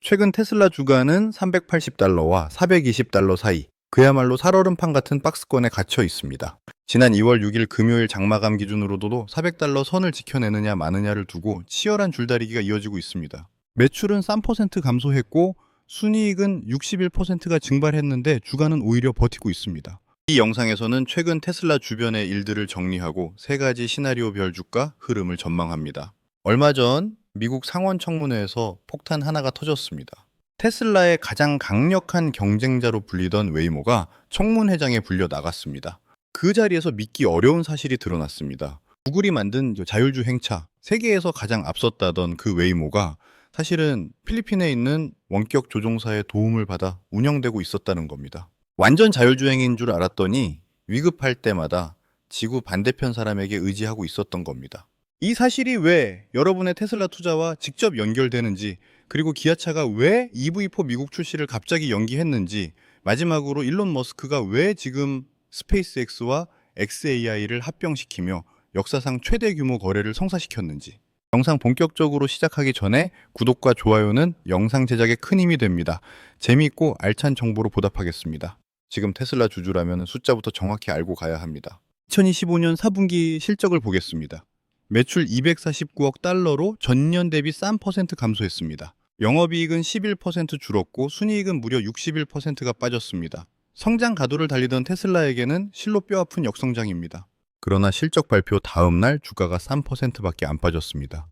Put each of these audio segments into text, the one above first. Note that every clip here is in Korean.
최근 테슬라 주가는 380달러와 420달러 사이, 그야말로 살얼음판 같은 박스권에 갇혀 있습니다. 지난 2월 6일 금요일 장마감 기준으로도 400달러 선을 지켜내느냐 마느냐를 두고 치열한 줄다리기가 이어지고 있습니다. 매출은 3% 감소했고 순이익은 61%가 증발했는데 주가는 오히려 버티고 있습니다. 이 영상에서는 최근 테슬라 주변의 일들을 정리하고 세 가지 시나리오별 주가 흐름을 전망합니다. 얼마 전 미국 상원 청문회에서 폭탄 하나가 터졌습니다. 테슬라의 가장 강력한 경쟁자로 불리던 웨이모가 청문회장에 불려 나갔습니다. 그 자리에서 믿기 어려운 사실이 드러났습니다. 구글이 만든 자율주행차, 세계에서 가장 앞섰다던 그 웨이모가 사실은 필리핀에 있는 원격 조종사의 도움을 받아 운영되고 있었다는 겁니다. 완전 자율주행인 줄 알았더니 위급할 때마다 지구 반대편 사람에게 의지하고 있었던 겁니다. 이 사실이 왜 여러분의 테슬라 투자와 직접 연결되는지, 그리고 기아차가 왜 EV4 미국 출시를 갑자기 연기했는지, 마지막으로 일론 머스크가 왜 지금 스페이스X와 xAI를 합병시키며 역사상 최대 규모 거래를 성사시켰는지. 영상 본격적으로 시작하기 전에 구독과 좋아요는 영상 제작에 큰 힘이 됩니다. 재미있고 알찬 정보로 보답하겠습니다. 지금 테슬라 주주라면 숫자부터 정확히 알고 가야 합니다. 2025년 4분기 실적을 보겠습니다. 매출 249억 달러로 전년 대비 3% 감소했습니다. 영업이익은 11% 줄었고 순이익은 무려 61%가 빠졌습니다. 성장 가도를 달리던 테슬라에게는 실로 뼈아픈 역성장입니다. 그러나 실적 발표 다음 날 주가가 3%밖에 안 빠졌습니다.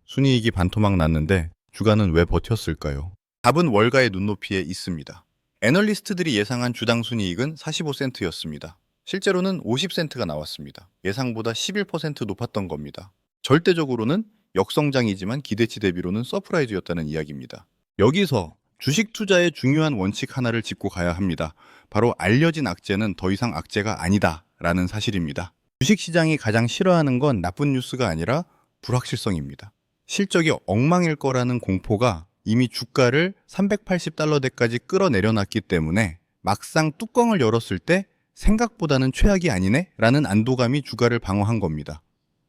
순이익이 반토막 났는데 주가는 왜 버텼을까요? 답은 월가의 눈높이에 있습니다. 애널리스트들이 예상한 주당 순이익은 45센트였습니다. 실제로는 50센트가 나왔습니다. 예상보다 11% 높았던 겁니다. 절대적으로는 역성장이지만 기대치 대비로는 서프라이즈였다는 이야기입니다. 여기서 주식 투자의 중요한 원칙 하나를 짚고 가야 합니다. 바로 알려진 악재는 더 이상 악재가 아니다 라는 사실입니다. 주식시장이 가장 싫어하는 건 나쁜 뉴스가 아니라 불확실성입니다. 실적이 엉망일 거라는 공포가 이미 주가를 380달러대까지 끌어내려놨기 때문에 막상 뚜껑을 열었을 때 생각보다는 최악이 아니네? 라는 안도감이 주가를 방어한 겁니다.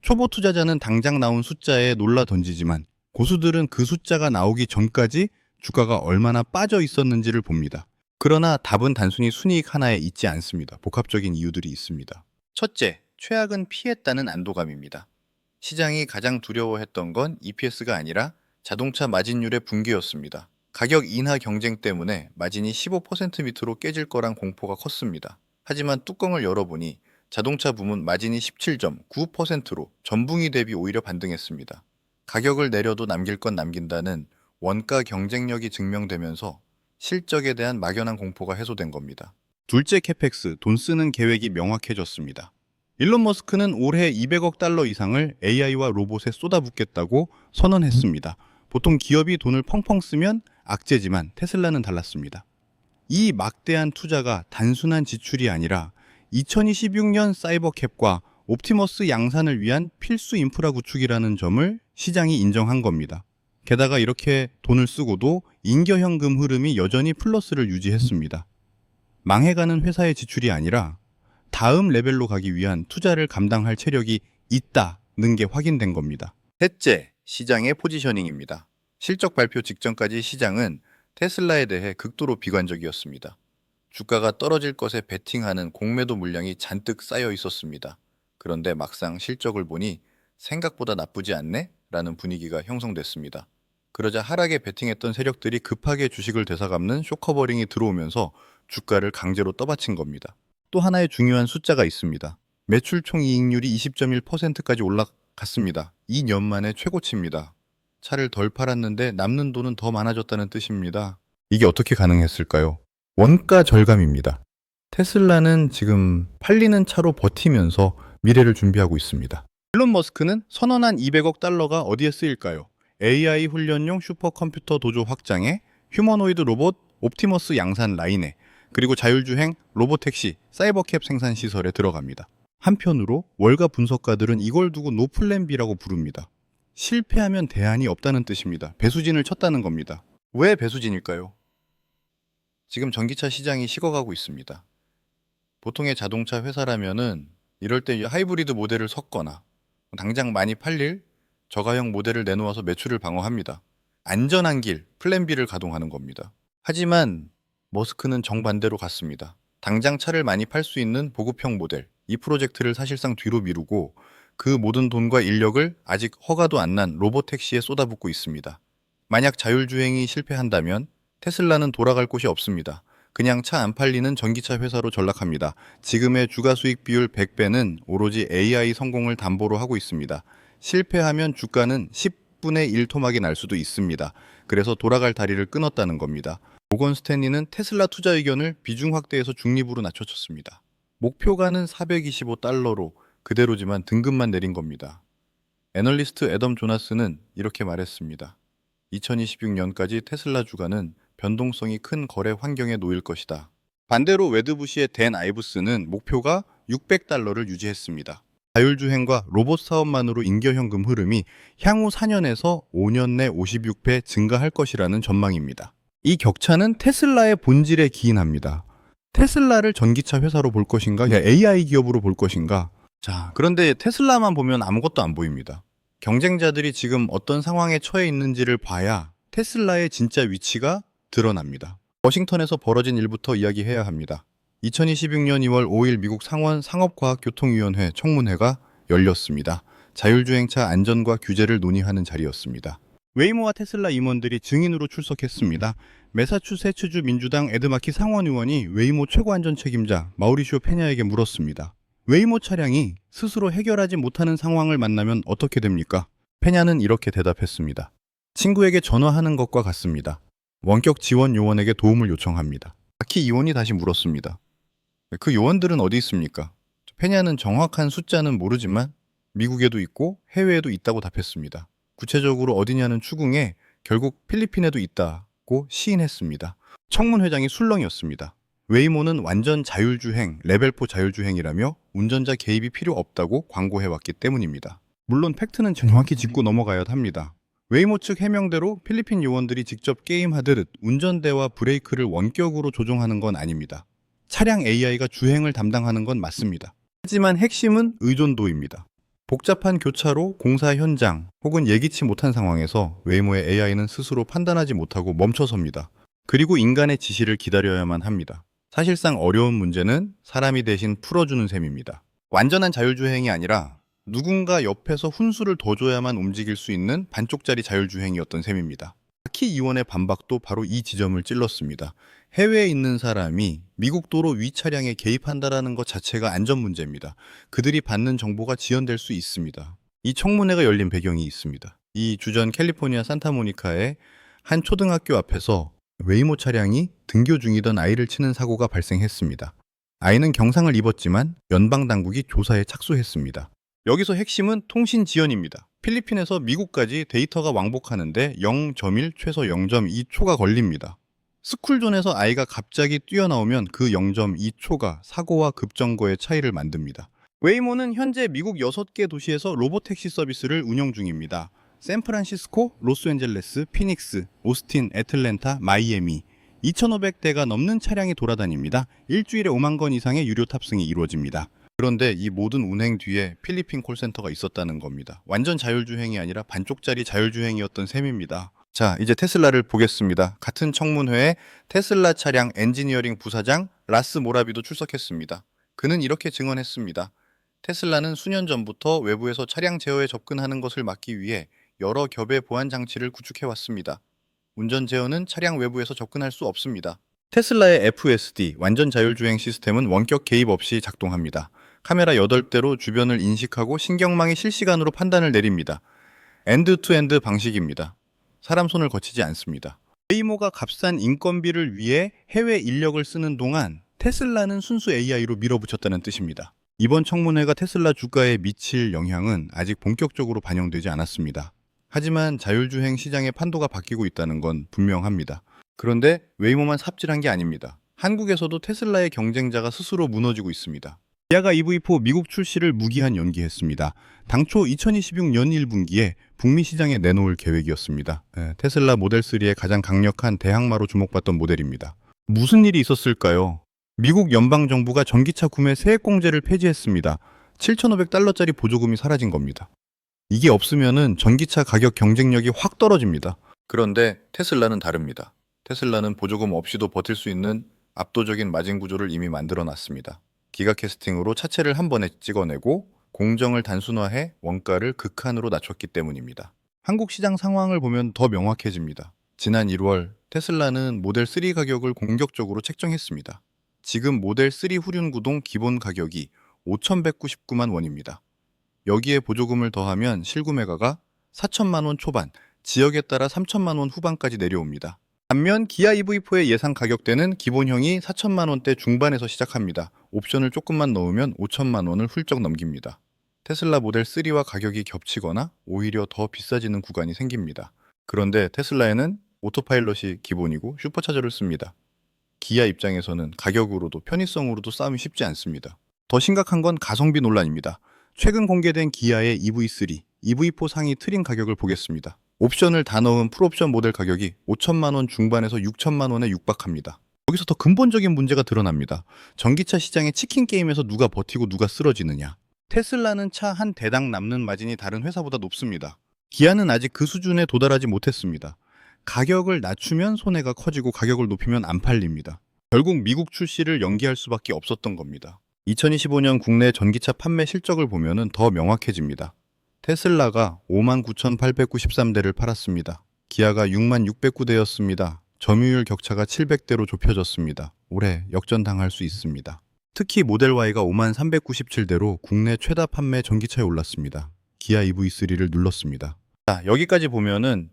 초보 투자자는 당장 나온 숫자에 놀라 던지지만 고수들은 그 숫자가 나오기 전까지 주가가 얼마나 빠져 있었는지를 봅니다. 그러나 답은 단순히 순이익 하나에 있지 않습니다. 복합적인 이유들이 있습니다. 첫째, 최악은 피했다는 안도감입니다. 시장이 가장 두려워했던 건 EPS가 아니라 자동차 마진율의 붕괴였습니다. 가격 인하 경쟁 때문에 마진이 15% 밑으로 깨질 거란 공포가 컸습니다. 하지만 뚜껑을 열어보니 자동차 부문 마진이 17.9%로 전분기 대비 오히려 반등했습니다. 가격을 내려도 남길 건 남긴다는 원가 경쟁력이 증명되면서 실적에 대한 막연한 공포가 해소된 겁니다. 둘째, 캐펙스, 돈 쓰는 계획이 명확해졌습니다. 일론 머스크는 올해 200억 달러 이상을 AI와 로봇에 쏟아붓겠다고 선언했습니다. 보통 기업이 돈을 펑펑 쓰면 악재지만 테슬라는 달랐습니다. 이 막대한 투자가 단순한 지출이 아니라 2026년 사이버캡과 옵티머스 양산을 위한 필수 인프라 구축이라는 점을 시장이 인정한 겁니다. 게다가 이렇게 돈을 쓰고도 인겨현금 흐름이 여전히 플러스를 유지했습니다. 망해가는 회사의 지출이 아니라 다음 레벨로 가기 위한 투자를 감당할 체력이 있다는 게 확인된 겁니다. 셋째, 시장의 포지셔닝입니다. 실적 발표 직전까지 시장은 테슬라에 대해 극도로 비관적이었습니다. 주가가 떨어질 것에 베팅하는 공매도 물량이 잔뜩 쌓여 있었습니다. 그런데 막상 실적을 보니 생각보다 나쁘지 않네? 라는 분위기가 형성됐습니다. 그러자 하락에 베팅했던 세력들이 급하게 주식을 되사감는 쇼커버링이 들어오면서 주가를 강제로 떠받친 겁니다. 또 하나의 중요한 숫자가 있습니다. 매출 총이익률이 20.1%까지 올라갔습니다. 2년 만에 최고치입니다. 차를 덜 팔았는데 남는 돈은 더 많아졌다는 뜻입니다. 이게 어떻게 가능했을까요? 원가 절감입니다. 테슬라는 지금 팔리는 차로 버티면서 미래를 준비하고 있습니다. 일론 머스크는 선언한 200억 달러가 어디에 쓰일까요? AI 훈련용 슈퍼컴퓨터 도조 확장에, 휴머노이드 로봇 옵티머스 양산 라인에, 그리고 자율주행 로보택시 사이버캡 생산 시설에 들어갑니다. 한편으로 월가 분석가들은 이걸 두고 노플랜 B라고 부릅니다. 실패하면 대안이 없다는 뜻입니다. 배수진을 쳤다는 겁니다. 왜 배수진일까요? 지금 전기차 시장이 식어가고 있습니다. 보통의 자동차 회사라면은 이럴 때 하이브리드 모델을 섞거나 당장 많이 팔릴 저가형 모델을 내놓아서 매출을 방어합니다. 안전한 길, 플랜 B를 가동하는 겁니다. 하지만 머스크는 정반대로 갔습니다. 당장 차를 많이 팔 수 있는 보급형 모델, 이 프로젝트를 사실상 뒤로 미루고 그 모든 돈과 인력을 아직 허가도 안 난 로보택시에 쏟아붓고 있습니다. 만약 자율주행이 실패한다면 테슬라는 돌아갈 곳이 없습니다. 그냥 차 안 팔리는 전기차 회사로 전락합니다. 지금의 주가 수익 비율 100배는 오로지 AI 성공을 담보로 하고 있습니다. 실패하면 주가는 10분의 1 토막이 날 수도 있습니다. 그래서 돌아갈 다리를 끊었다는 겁니다. 모건 스탠리는 테슬라 투자 의견을 비중 확대해서 중립으로 낮춰쳤습니다. 목표가는 425달러로 그대로지만 등급만 내린 겁니다. 애널리스트 애덤 조나스는 이렇게 말했습니다. 2026년까지 테슬라 주가는 변동성이 큰 거래 환경에 놓일 것이다. 반대로 웨드부시의 댄 아이브스는 목표가 600달러를 유지했습니다. 자율주행과 로봇 사업만으로 인겨현금 흐름이 향후 4년에서 5년 내 56배 증가할 것이라는 전망입니다. 이 격차는 테슬라의 본질에 기인합니다. 테슬라를 전기차 회사로 볼 것인가, AI 기업으로 볼 것인가. 자, 그런데 테슬라만 보면 아무것도 안 보입니다. 경쟁자들이 지금 어떤 상황에 처해 있는지를 봐야 테슬라의 진짜 위치가 드러납니다. 워싱턴에서 벌어진 일부터 이야기해야 합니다. 2026년 2월 5일 미국 상원 상업과학교통위원회 청문회가 열렸습니다. 자율주행차 안전과 규제를 논의하는 자리였습니다. 웨이모와 테슬라 임원들이 증인으로 출석했습니다. 매사추세츠주 민주당 에드마키 상원 의원이 웨이모 최고안전 책임자 마우리시오 페냐에게 물었습니다. 웨이모 차량이 스스로 해결하지 못하는 상황을 만나면 어떻게 됩니까? 페냐는 이렇게 대답했습니다. 친구에게 전화하는 것과 같습니다. 원격 지원 요원에게 도움을 요청합니다. 마키 의원이 다시 물었습니다. 그 요원들은 어디 있습니까? 페냐는 정확한 숫자는 모르지만 미국에도 있고 해외에도 있다고 답했습니다. 구체적으로 어디냐는 추궁에 결국 필리핀에도 있다고 시인했습니다. 청문회장이 술렁이었습니다. 웨이모는 완전 자율주행, 레벨4 자율주행이라며 운전자 개입이 필요 없다고 광고해왔기 때문입니다. 물론 팩트는 정확히 짚고 넘어가야 합니다. 웨이모 측 해명대로 필리핀 요원들이 직접 게임하듯 운전대와 브레이크를 원격으로 조종하는 건 아닙니다. 차량 AI가 주행을 담당하는 건 맞습니다. 하지만 핵심은 의존도입니다. 복잡한 교차로, 공사 현장 혹은 예기치 못한 상황에서 웨이모의 AI는 스스로 판단하지 못하고 멈춰섭니다. 그리고 인간의 지시를 기다려야만 합니다. 사실상 어려운 문제는 사람이 대신 풀어주는 셈입니다. 완전한 자율주행이 아니라 누군가 옆에서 훈수를 더 줘야만 움직일 수 있는 반쪽짜리 자율주행이었던 셈입니다. 마키 의원의 반박도 바로 이 지점을 찔렀습니다. 해외에 있는 사람이 미국 도로 위 차량에 개입한다는 것 자체가 안전 문제입니다. 그들이 받는 정보가 지연될 수 있습니다. 이 청문회가 열린 배경이 있습니다. 이 주전 캘리포니아 산타모니카의 한 초등학교 앞에서 웨이모 차량이 등교 중이던 아이를 치는 사고가 발생했습니다. 아이는 경상을 입었지만 연방당국이 조사에 착수했습니다. 여기서 핵심은 통신 지연입니다. 필리핀에서 미국까지 데이터가 왕복하는데 0.1 최소 0.2초가 걸립니다. 스쿨존에서 아이가 갑자기 뛰어나오면 그 0.2초가 사고와 급정거의 차이를 만듭니다. 웨이모는 현재 미국 6개 도시에서 로보택시 서비스를 운영 중입니다. 샌프란시스코, 로스앤젤레스, 피닉스, 오스틴, 애틀랜타, 마이애미 2,500대가 넘는 차량이 돌아다닙니다. 일주일에 5만 건 이상의 유료 탑승이 이루어집니다. 그런데 이 모든 운행 뒤에 필리핀 콜센터가 있었다는 겁니다. 완전 자율주행이 아니라 반쪽짜리 자율주행이었던 셈입니다. 자, 이제 테슬라를 보겠습니다. 같은 청문회에 테슬라 차량 엔지니어링 부사장 라스 모라비도 출석했습니다. 그는 이렇게 증언했습니다. 테슬라는 수년 전부터 외부에서 차량 제어에 접근하는 것을 막기 위해 여러 겹의 보안 장치를 구축해왔습니다. 운전 제어는 차량 외부에서 접근할 수 없습니다. 테슬라의 FSD, 완전 자율주행 시스템은 원격 개입 없이 작동합니다. 카메라 8대로 주변을 인식하고 신경망이 실시간으로 판단을 내립니다. 엔드-투-엔드 방식입니다. 사람 손을 거치지 않습니다. 웨이모가 값싼 인건비를 위해 해외 인력을 쓰는 동안 테슬라는 순수 AI로 밀어붙였다는 뜻입니다. 이번 청문회가 테슬라 주가에 미칠 영향은 아직 본격적으로 반영되지 않았습니다. 하지만 자율주행 시장의 판도가 바뀌고 있다는 건 분명합니다. 그런데 웨이모만 삽질한 게 아닙니다. 한국에서도 테슬라의 경쟁자가 스스로 무너지고 있습니다. 기아가 EV4 미국 출시를 무기한 연기했습니다. 당초 2026년 1분기에 북미 시장에 내놓을 계획이었습니다. 테슬라 모델3의 가장 강력한 대항마로 주목받던 모델입니다. 무슨 일이 있었을까요? 미국 연방정부가 전기차 구매 세액공제를 폐지했습니다. 7,500달러짜리 보조금이 사라진 겁니다. 이게 없으면은 전기차 가격 경쟁력이 확 떨어집니다. 그런데 테슬라는 다릅니다. 테슬라는 보조금 없이도 버틸 수 있는 압도적인 마진 구조를 이미 만들어 놨습니다. 기가 캐스팅으로 차체를 한 번에 찍어내고 공정을 단순화해 원가를 극한으로 낮췄기 때문입니다. 한국 시장 상황을 보면 더 명확해집니다. 지난 1월 테슬라는 모델 3 가격을 공격적으로 책정했습니다. 지금 모델 3 후륜 구동 기본 가격이 5,199만 원입니다. 여기에 보조금을 더하면 실구매가가 4천만 원 초반, 지역에 따라 3천만 원 후반까지 내려옵니다. 반면 기아 EV4의 예상 가격대는 기본형이 4천만 원대 중반에서 시작합니다. 옵션을 조금만 넣으면 5천만 원을 훌쩍 넘깁니다. 테슬라 모델 3와 가격이 겹치거나 오히려 더 비싸지는 구간이 생깁니다. 그런데 테슬라에는 오토파일럿이 기본이고 슈퍼차저를 씁니다. 기아 입장에서는 가격으로도 편의성으로도 싸움이 쉽지 않습니다. 더 심각한 건 가성비 논란입니다. 최근 공개된 기아의 EV3, EV4 상위 트림 가격을 보겠습니다. 옵션을 다 넣은 풀옵션 모델 가격이 5천만 원 중반에서 6천만 원에 육박합니다. 여기서 더 근본적인 문제가 드러납니다. 전기차 시장의 치킨 게임에서 누가 버티고 누가 쓰러지느냐. 테슬라는 차 한 대당 남는 마진이 다른 회사보다 높습니다. 기아는 아직 그 수준에 도달하지 못했습니다. 가격을 낮추면 손해가 커지고 가격을 높이면 안 팔립니다. 결국 미국 출시를 연기할 수밖에 없었던 겁니다. 2025년 국내 전기차 판매 실적을 보면 더 명확해집니다. 테슬라가 59,893대를 팔았습니다. 기아가 66,609대였습니다. 점유율 격차가 700대로 좁혀졌습니다. 올해 역전당할 수 있습니다. 특히 모델 Y가 53,397대로 국내 최다 판매 전기차에 올랐습니다. 기아 EV3를 눌렀습니다. 자, 여기까지 보면은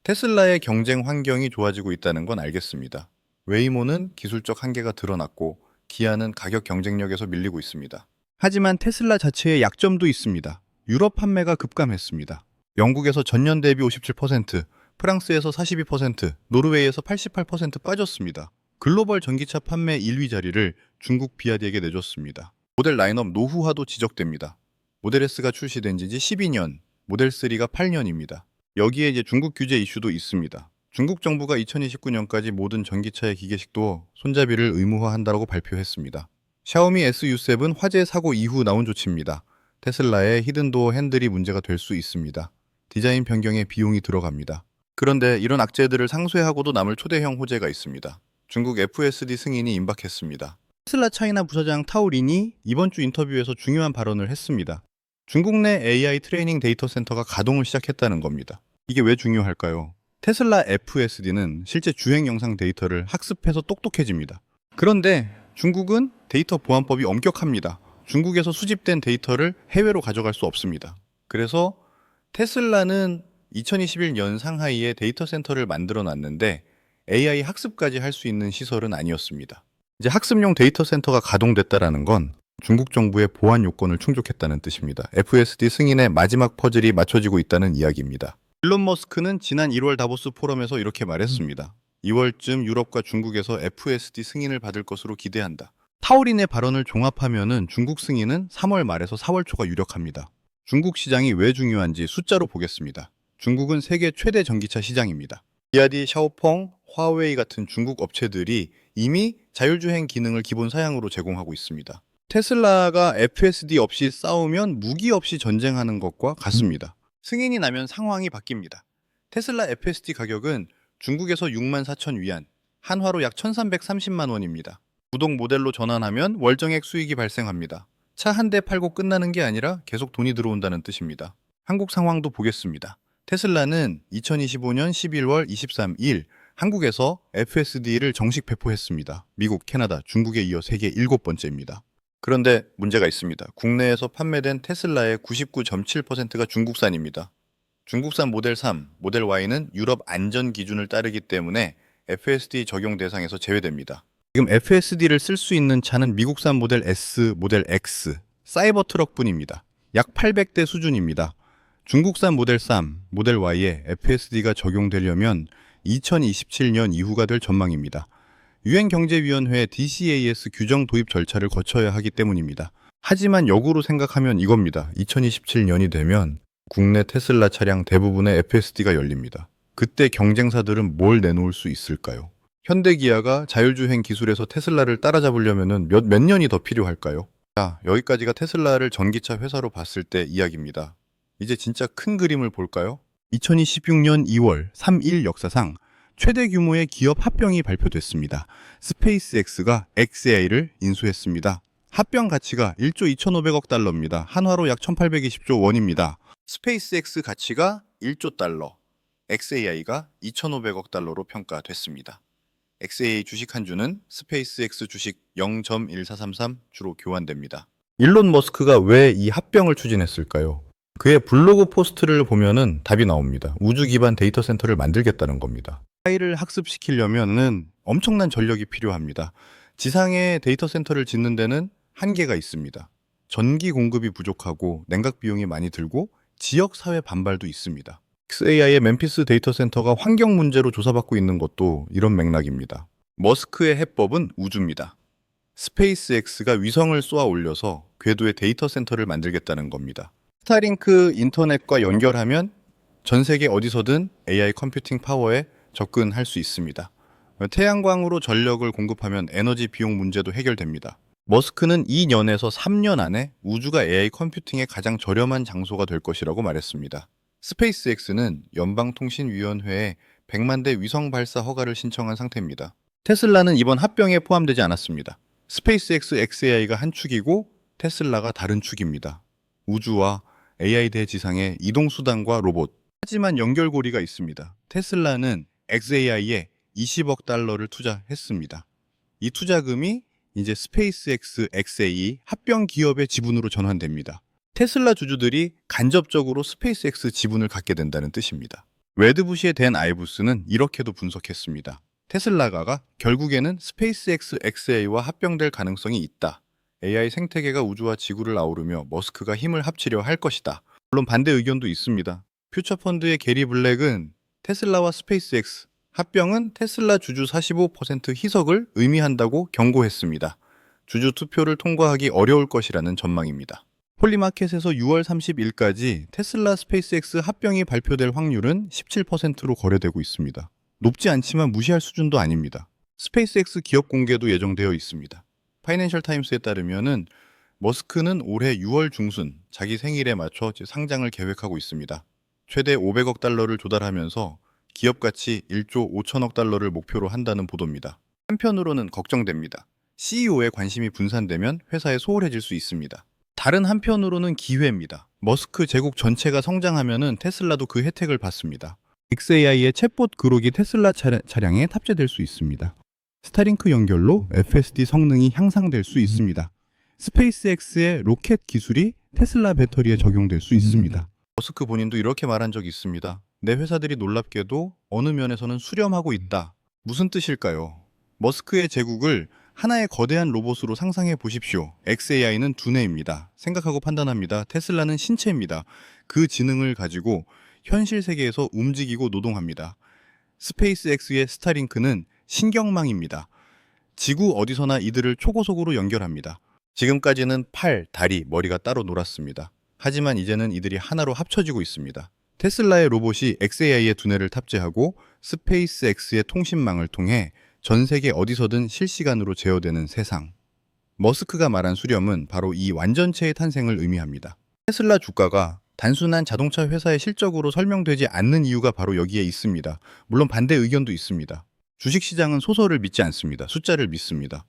테슬라의 경쟁 환경이 좋아지고 있다는 건 알겠습니다. 웨이모는 기술적 한계가 드러났고 기아는 가격 경쟁력에서 밀리고 있습니다. 하지만 테슬라 자체의 약점도 있습니다. 유럽 판매가 급감했습니다. 영국에서 전년 대비 57%, 프랑스에서 42%, 노르웨이에서 88% 빠졌습니다. 글로벌 전기차 판매 1위 자리를 중국 비아디에게 내줬습니다. 모델 라인업 노후화도 지적됩니다. 모델 S가 출시된 지 12년, 모델 3가 8년입니다. 여기에 이제 중국 규제 이슈도 있습니다. 중국 정부가 2029년까지 모든 전기차의 기계식도 손잡이를 의무화한다고 발표했습니다. 샤오미 SU7 화재 사고 이후 나온 조치입니다. 테슬라의 히든도어 핸들이 문제가 될 수 있습니다. 디자인 변경에 비용이 들어갑니다. 그런데 이런 악재들을 상쇄하고도 남을 초대형 호재가 있습니다. 중국 FSD 승인이 임박했습니다. 테슬라 차이나 부사장 타오린이 이번 주 인터뷰에서 중요한 발언을 했습니다. 중국 내 AI 트레이닝 데이터 센터가 가동을 시작했다는 겁니다. 이게 왜 중요할까요? 테슬라 FSD는 실제 주행 영상 데이터를 학습해서 똑똑해집니다. 그런데 중국은 데이터 보안법이 엄격합니다. 중국에서 수집된 데이터를 해외로 가져갈 수 없습니다. 그래서 테슬라는 2021년 상하이에 데이터 센터를 만들어 놨는데 AI 학습까지 할 수 있는 시설은 아니었습니다. 이제 학습용 데이터 센터가 가동됐다는 건 중국 정부의 보안 요건을 충족했다는 뜻입니다. FSD 승인의 마지막 퍼즐이 맞춰지고 있다는 이야기입니다. 일론 머스크는 지난 1월 다보스 포럼에서 이렇게 말했습니다. 2월쯤 유럽과 중국에서 FSD 승인을 받을 것으로 기대한다. 타오린의 발언을 종합하면은 중국 승인은 3월 말에서 4월 초가 유력합니다. 중국 시장이 왜 중요한지 숫자로 보겠습니다. 중국은 세계 최대 전기차 시장입니다. 비아디, 샤오펑, 화웨이 같은 중국 업체들이 이미 자율주행 기능을 기본 사양으로 제공하고 있습니다. 테슬라가 FSD 없이 싸우면 무기 없이 전쟁하는 것과 같습니다. 승인이 나면 상황이 바뀝니다. 테슬라 FSD 가격은 중국에서 64,000 위안, 한화로 약 1,330만 원입니다. 구동 모델로 전환하면 월정액 수익이 발생합니다. 차 한 대 팔고 끝나는 게 아니라 계속 돈이 들어온다는 뜻입니다. 한국 상황도 보겠습니다. 테슬라는 2025년 11월 23일 한국에서 FSD를 정식 배포했습니다. 미국, 캐나다, 중국에 이어 세계 7번째입니다. 그런데 문제가 있습니다. 국내에서 판매된 테슬라의 99.7%가 중국산입니다. 중국산 모델 3, 모델 Y는 유럽 안전 기준을 따르기 때문에 FSD 적용 대상에서 제외됩니다. 지금 FSD를 쓸 수 있는 차는 미국산 모델 S, 모델 X, 사이버 트럭뿐입니다. 약 800대 수준입니다. 중국산 모델 3, 모델 Y에 FSD가 적용되려면 2027년 이후가 될 전망입니다. 유엔경제위원회 DCAS 규정 도입 절차를 거쳐야 하기 때문입니다. 하지만 역으로 생각하면 이겁니다. 2027년이 되면 국내 테슬라 차량 대부분의 FSD가 열립니다. 그때 경쟁사들은 뭘 내놓을 수 있을까요? 현대기아가 자율주행 기술에서 테슬라를 따라잡으려면 몇 년이 더 필요할까요? 자, 여기까지가 테슬라를 전기차 회사로 봤을 때 이야기입니다. 이제 진짜 큰 그림을 볼까요? 2026년 2월 3일 역사상 최대 규모의 기업 합병이 발표됐습니다. 스페이스X가 xAI를 인수했습니다. 합병 가치가 1조 2,500억 달러입니다. 한화로 약 1,820조 원입니다. 스페이스X 가치가 1조 달러, xAI가 2,500억 달러로 평가됐습니다. xAI 주식 한 주는 스페이스X 주식 0.1433 주로 교환됩니다. 일론 머스크가 왜 이 합병을 추진했을까요? 그의 블로그 포스트를 보면은 답이 나옵니다. 우주 기반 데이터 센터를 만들겠다는 겁니다. AI를 학습시키려면은 엄청난 전력이 필요합니다. 지상에 데이터 센터를 짓는 데는 한계가 있습니다. 전기 공급이 부족하고 냉각 비용이 많이 들고 지역 사회 반발도 있습니다. xAI의 멤피스 데이터 센터가 환경 문제로 조사받고 있는 것도 이런 맥락입니다. 머스크의 해법은 우주입니다. 스페이스X가 위성을 쏘아 올려서 궤도에 데이터 센터를 만들겠다는 겁니다. 스타링크 인터넷과 연결하면 전 세계 어디서든 AI 컴퓨팅 파워에 접근할 수 있습니다. 태양광으로 전력을 공급하면 에너지 비용 문제도 해결됩니다. 머스크는 2년에서 3년 안에 우주가 AI 컴퓨팅의 가장 저렴한 장소가 될 것이라고 말했습니다. 스페이스X는 연방통신위원회에 100만 대 위성 발사 허가를 신청한 상태입니다. 테슬라는 이번 합병에 포함되지 않았습니다. 스페이스X xAI가 한 축이고 테슬라가 다른 축입니다. 우주와 AI 대지상의 이동수단과 로봇. 하지만 연결고리가 있습니다. 테슬라는 xAI에 20억 달러를 투자했습니다. 이 투자금이 이제 스페이스X xAI 합병 기업의 지분으로 전환됩니다. 테슬라 주주들이 간접적으로 스페이스X 지분을 갖게 된다는 뜻입니다. 웨드부시의 댄 아이브스는 이렇게도 분석했습니다. 테슬라가 결국에는 스페이스X xAI와 합병될 가능성이 있다. AI 생태계가 우주와 지구를 아우르며 머스크가 힘을 합치려 할 것이다. 물론 반대 의견도 있습니다. 퓨처펀드의 게리 블랙은 테슬라와 스페이스X 합병은 테슬라 주주 45% 희석을 의미한다고 경고했습니다. 주주 투표를 통과하기 어려울 것이라는 전망입니다. 폴리마켓에서 6월 30일까지 테슬라 스페이스X 합병이 발표될 확률은 17%로 거래되고 있습니다. 높지 않지만 무시할 수준도 아닙니다. 스페이스X 기업 공개도 예정되어 있습니다. 파이낸셜 타임스에 따르면은 머스크는 올해 6월 중순 자기 생일에 맞춰 상장을 계획하고 있습니다. 최대 500억 달러를 조달하면서 기업 가치 1조 5천억 달러를 목표로 한다는 보도입니다. 한편으로는 걱정됩니다. CEO의 관심이 분산되면 회사에 소홀해질 수 있습니다. 다른 한편으로는 기회입니다. 머스크 제국 전체가 성장하면은 테슬라도 그 혜택을 받습니다. xAI의 챗봇 그록이 테슬라 차량에 탑재될 수 있습니다. 스타링크 연결로 FSD 성능이 향상될 수 있습니다. 스페이스X의 로켓 기술이 테슬라 배터리에 적용될 수 있습니다. 머스크 본인도 이렇게 말한 적이 있습니다. 내 회사들이 놀랍게도 어느 면에서는 수렴하고 있다. 무슨 뜻일까요? 머스크의 제국을 하나의 거대한 로봇으로 상상해 보십시오. xAI는 두뇌입니다. 생각하고 판단합니다. 테슬라는 신체입니다. 그 지능을 가지고 현실 세계에서 움직이고 노동합니다. 스페이스X의 스타링크는 신경망입니다. 지구 어디서나 이들을 초고속으로 연결합니다. 지금까지는 팔, 다리, 머리가 따로 놀았습니다. 하지만 이제는 이들이 하나로 합쳐지고 있습니다. 테슬라의 로봇이 xAI의 두뇌를 탑재하고 스페이스X의 통신망을 통해 전 세계 어디서든 실시간으로 제어되는 세상. 머스크가 말한 수렴은 바로 이 완전체의 탄생을 의미합니다. 테슬라 주가가 단순한 자동차 회사의 실적으로 설명되지 않는 이유가 바로 여기에 있습니다. 물론 반대 의견도 있습니다. 주식시장은 소설을 믿지 않습니다. 숫자를 믿습니다.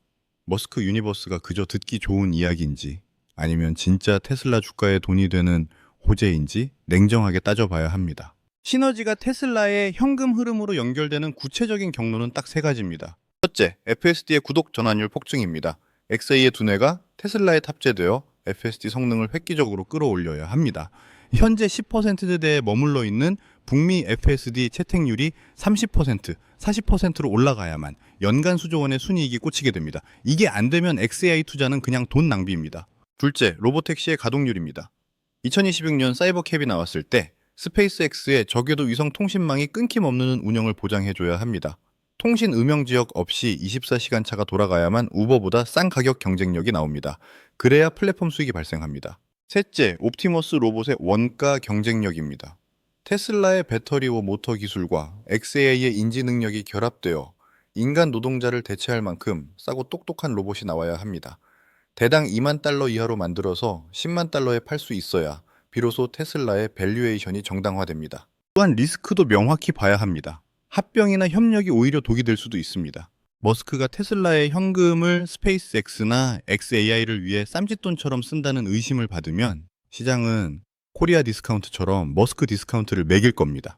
머스크 유니버스가 그저 듣기 좋은 이야기인지 아니면 진짜 테슬라 주가에 돈이 되는 호재인지 냉정하게 따져봐야 합니다. 시너지가 테슬라의 현금 흐름으로 연결되는 구체적인 경로는 딱 세 가지입니다. 첫째, FSD의 구독 전환율 폭증입니다. xAI의 두뇌가 테슬라에 탑재되어 FSD 성능을 획기적으로 끌어올려야 합니다. 현재 10%대에 머물러 있는 북미 FSD 채택률이 30%, 40%로 올라가야만 연간 수조 원의 순이익이 꽂히게 됩니다. 이게 안 되면 xAI 투자는 그냥 돈 낭비입니다. 둘째, 로보택시의 가동률입니다. 2026년 사이버캡이 나왔을 때 스페이스X의 저궤도 위성 통신망이 끊김없는 운영을 보장해줘야 합니다. 통신 음영 지역 없이 24시간 차가 돌아가야만 우버보다 싼 가격 경쟁력이 나옵니다. 그래야 플랫폼 수익이 발생합니다. 셋째, 옵티머스 로봇의 원가 경쟁력입니다. 테슬라의 배터리와 모터 기술과 xAI의 인지 능력이 결합되어 인간 노동자를 대체할 만큼 싸고 똑똑한 로봇이 나와야 합니다. 대당 2만 달러 이하로 만들어서 10만 달러에 팔 수 있어야 비로소 테슬라의 밸류에이션이 정당화됩니다. 또한 리스크도 명확히 봐야 합니다. 합병이나 협력이 오히려 독이 될 수도 있습니다. 머스크가 테슬라의 현금을 스페이스X나 xAI를 위해 쌈짓돈처럼 쓴다는 의심을 받으면 시장은 코리아 디스카운트처럼 머스크 디스카운트를 매길 겁니다.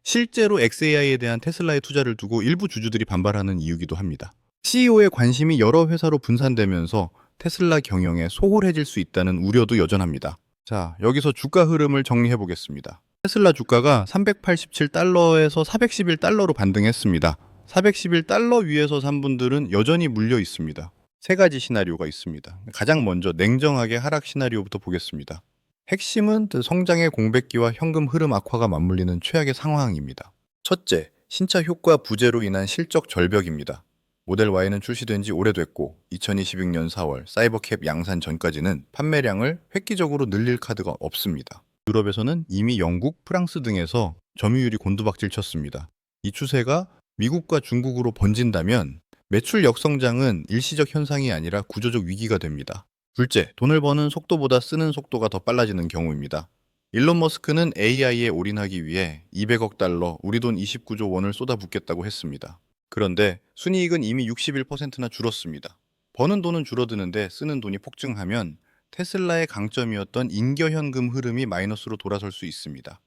실제로 xAI에 대한 테슬라의 투자를 두고 일부 주주들이 반발하는 이유기도 합니다. CEO의 관심이 여러 회사로 분산되면서 테슬라 경영에 소홀해질 수 있다는 우려도 여전합니다. 자, 여기서 주가 흐름을 정리해 보겠습니다. 테슬라 주가가 387달러에서 411달러로 반등했습니다. 411달러 위에서 산 분들은 여전히 물려 있습니다. 세 가지 시나리오가 있습니다. 가장 먼저 냉정하게 하락 시나리오부터 보겠습니다. 핵심은 성장의 공백기와 현금 흐름 악화가 맞물리는 최악의 상황입니다. 첫째, 신차 효과 부재로 인한 실적 절벽입니다. 모델 Y는 출시된 지 오래됐고 2026년 4월 사이버캡 양산 전까지는 판매량을 획기적으로 늘릴 카드가 없습니다. 유럽에서는 이미 영국, 프랑스 등에서 점유율이 곤두박질 쳤습니다. 이 추세가 미국과 중국으로 번진다면 매출 역성장은 일시적 현상이 아니라 구조적 위기가 됩니다. 둘째, 돈을 버는 속도보다 쓰는 속도가 더 빨라지는 경우입니다. 일론 머스크는 AI에 올인하기 위해 200억 달러, 우리 돈 29조 원을 쏟아붓겠다고 했습니다. 그런데 순이익은 이미 61%나 줄었습니다. 버는 돈은 줄어드는데 쓰는 돈이 폭증하면 테슬라의 강점이었던 인겨현금 흐름이 마이너스로 돌아설 수 있습니다.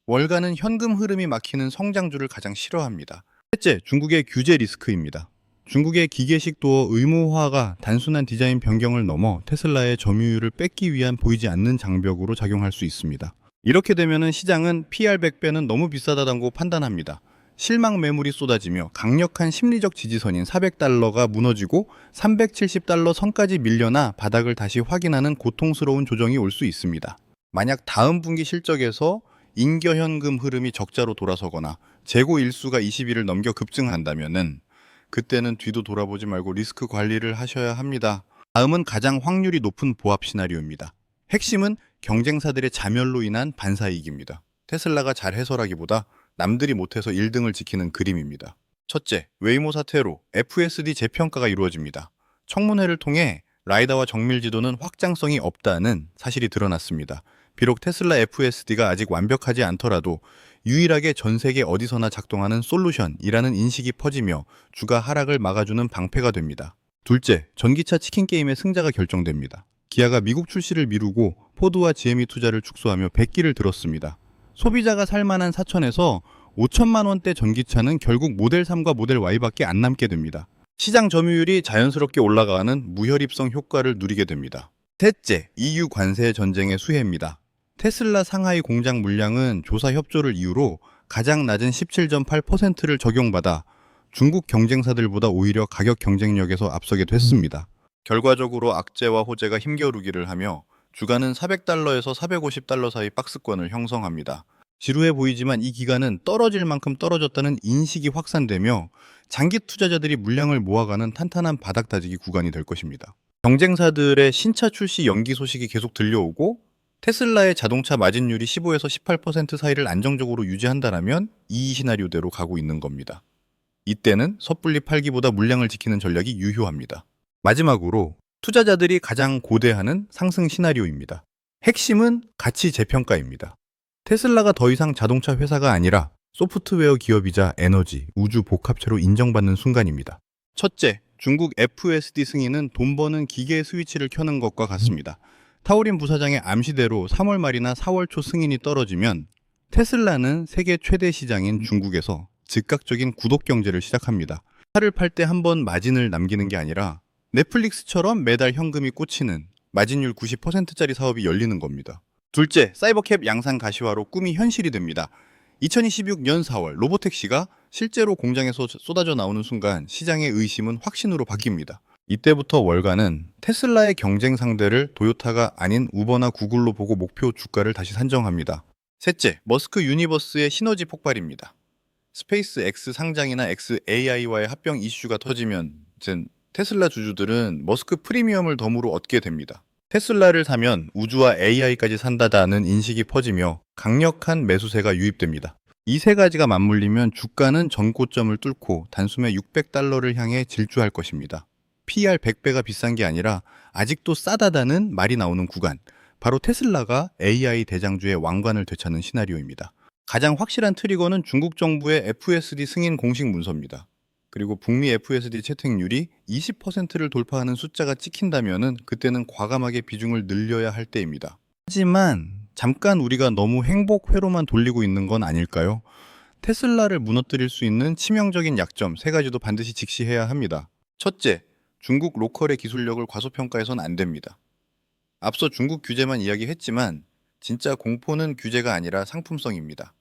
월가는 현금 흐름이 막히는 성장주를 가장 싫어합니다. 셋째, 중국의 규제 리스크입니다. 중국의 기계식 도어 의무화가 단순한 디자인 변경을 넘어 테슬라의 점유율을 뺏기 위한 보이지 않는 장벽으로 작용할 수 있습니다. 이렇게 되면 시장은 PR 100배는 너무 비싸다고 판단합니다. 실망 매물이 쏟아지며 강력한 심리적 지지선인 400달러가 무너지고 370달러 선까지 밀려나 바닥을 다시 확인하는 고통스러운 조정이 올 수 있습니다. 만약 다음 분기 실적에서 인겨현금 흐름이 적자로 돌아서거나 재고 일수가 20일을 넘겨 급증한다면 그때는 뒤도 돌아보지 말고 리스크 관리를 하셔야 합니다. 다음은 가장 확률이 높은 보합 시나리오입니다. 핵심은 경쟁사들의 자멸로 인한 반사이익입니다. 테슬라가 잘 해설하기보다 남들이 못해서 1등을 지키는 그림입니다. 첫째, 웨이모 사태로 FSD 재평가가 이루어집니다. 청문회를 통해 라이다와 정밀 지도는 확장성이 없다는 사실이 드러났습니다. 비록 테슬라 FSD가 아직 완벽하지 않더라도 유일하게 전 세계 어디서나 작동하는 솔루션이라는 인식이 퍼지며 주가 하락을 막아주는 방패가 됩니다. 둘째, 전기차 치킨 게임의 승자가 결정됩니다. 기아가 미국 출시를 미루고 포드와 GM이 투자를 축소하며 백기를 들었습니다. 소비자가 살만한 4천에서 5천만 원대 전기차는 결국 모델 3과 모델 Y밖에 안 남게 됩니다. 시장 점유율이 자연스럽게 올라가는 무혈입성 효과를 누리게 됩니다. 셋째, EU 관세 전쟁의 수혜입니다. 테슬라 상하이 공장 물량은 조사 협조를 이유로 가장 낮은 17.8%를 적용받아 중국 경쟁사들보다 오히려 가격 경쟁력에서 앞서게 됐습니다. 결과적으로 악재와 호재가 힘겨루기를 하며 주가는 400달러에서 450달러 사이 박스권을 형성합니다. 지루해 보이지만 이 기간은 떨어질 만큼 떨어졌다는 인식이 확산되며 장기 투자자들이 물량을 모아가는 탄탄한 바닥 다지기 구간이 될 것입니다. 경쟁사들의 신차 출시 연기 소식이 계속 들려오고 테슬라의 자동차 마진율이 15에서 18% 사이를 안정적으로 유지한다면 이 시나리오대로 가고 있는 겁니다. 이때는 섣불리 팔기보다 물량을 지키는 전략이 유효합니다. 마지막으로 투자자들이 가장 고대하는 상승 시나리오입니다. 핵심은 가치 재평가입니다. 테슬라가 더 이상 자동차 회사가 아니라 소프트웨어 기업이자 에너지, 우주 복합체로 인정받는 순간입니다. 첫째, 중국 FSD 승인은 돈 버는 기계 스위치를 켜는 것과 같습니다. 타오린 부사장의 암시대로 3월 말이나 4월 초 승인이 떨어지면 테슬라는 세계 최대 시장인 중국에서 즉각적인 구독 경제를 시작합니다. 차를 팔 때 한 번 마진을 남기는 게 아니라 넷플릭스처럼 매달 현금이 꽂히는 마진율 90%짜리 사업이 열리는 겁니다. 둘째, 사이버캡 양산 가시화로 꿈이 현실이 됩니다. 2026년 4월 로보택시가 실제로 공장에서 쏟아져 나오는 순간 시장의 의심은 확신으로 바뀝니다. 이때부터 월가는 테슬라의 경쟁 상대를 토요타가 아닌 우버나 구글로 보고 목표 주가를 다시 산정합니다. 셋째, 머스크 유니버스의 시너지 폭발입니다. 스페이스 X 상장이나 xAI와의 합병 이슈가 터지면 테슬라 주주들은 머스크 프리미엄을 덤으로 얻게 됩니다. 테슬라를 사면 우주와 AI까지 산다는 인식이 퍼지며 강력한 매수세가 유입됩니다. 이 세 가지가 맞물리면 주가는 전고점을 뚫고 단숨에 600달러를 향해 질주할 것입니다. PR 100배가 비싼 게 아니라 아직도 싸다다는 말이 나오는 구간, 바로 테슬라가 AI 대장주의 왕관을 되찾는 시나리오입니다. 가장 확실한 트리거는 중국 정부의 FSD 승인 공식 문서입니다. 그리고 북미 FSD 채택률이 20%를 돌파하는 숫자가 찍힌다면은 그때는 과감하게 비중을 늘려야 할 때입니다. 하지만 잠깐 우리가 너무 행복 회로만 돌리고 있는 건 아닐까요? 테슬라를 무너뜨릴 수 있는 치명적인 약점 3가지도 반드시 직시해야 합니다. 첫째, 중국 로컬의 기술력을 과소평가해선 안 됩니다. 앞서 중국 규제만 이야기했지만 진짜 공포는 규제가 아니라 상품성입니다.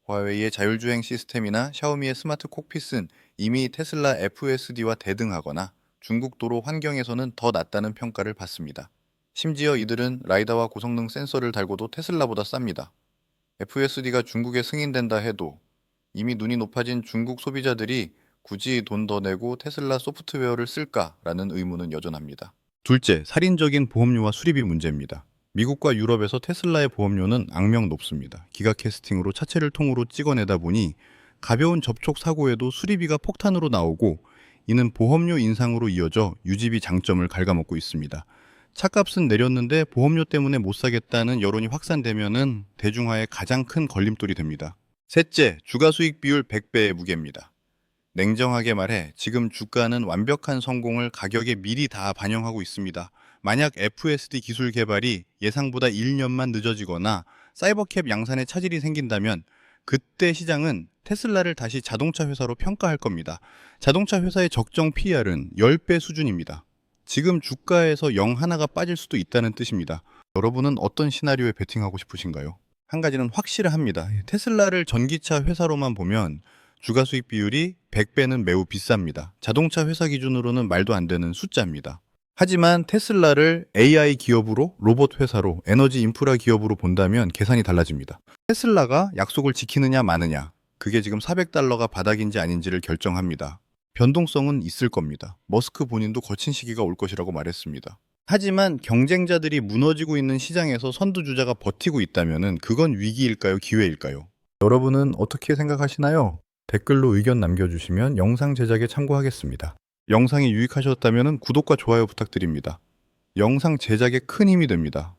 화웨이의 자율주행 시스템이나 샤오미의 스마트 콕핏은 이미 테슬라 FSD와 대등하거나 중국 도로 환경에서는 더 낫다는 평가를 받습니다. 심지어 이들은 라이다와 고성능 센서를 달고도 테슬라보다 쌉니다. FSD가 중국에 승인된다 해도 이미 눈이 높아진 중국 소비자들이 굳이 돈 더 내고 테슬라 소프트웨어를 쓸까라는 의문은 여전합니다. 둘째, 살인적인 보험료와 수리비 문제입니다. 미국과 유럽에서 테슬라의 보험료는 악명 높습니다. 기가 캐스팅으로 차체를 통으로 찍어내다 보니 가벼운 접촉 사고에도 수리비가 폭탄으로 나오고 이는 보험료 인상으로 이어져 유지비 장점을 ඝ아먹고 있습니다. 차값은 내렸는데 보험료 때문에 못 사겠다는 여론이 확산되면은 대중화의 가장 큰 걸림돌이 됩니다. 셋째, 주가 수익 비율 100배의 무게입니다. 냉정하게 말해 지금 주가는 완벽한 성공을 가격에 미리 다 반영하고 있습니다. 만약 FSD 기술 개발이 예상보다 1년만 늦어지거나 사이버캡 양산에 차질이 생긴다면 그때 시장은 테슬라를 다시 자동차 회사로 평가할 겁니다. 자동차 회사의 적정 PER은 10배 수준입니다. 지금 주가에서 0 하나가 빠질 수도 있다는 뜻입니다. 여러분은 어떤 시나리오에 베팅하고 싶으신가요? 한 가지는 확실합니다. 테슬라를 전기차 회사로만 보면 주가 수익 비율이 100배는 매우 비쌉니다. 자동차 회사 기준으로는 말도 안 되는 숫자입니다. 하지만 테슬라를 AI 기업으로, 로봇 회사로, 에너지 인프라 기업으로 본다면 계산이 달라집니다. 테슬라가 약속을 지키느냐 마느냐, 그게 지금 $400가 바닥인지 아닌지를 결정합니다. 변동성은 있을 겁니다. 머스크 본인도 거친 시기가 올 것이라고 말했습니다. 하지만 경쟁자들이 무너지고 있는 시장에서 선두주자가 버티고 있다면 그건 위기일까요? 기회일까요? 여러분은 어떻게 생각하시나요? 댓글로 의견 남겨주시면 영상 제작에 참고하겠습니다. 영상이 유익하셨다면 구독과 좋아요 부탁드립니다. 영상 제작에 큰 힘이 됩니다.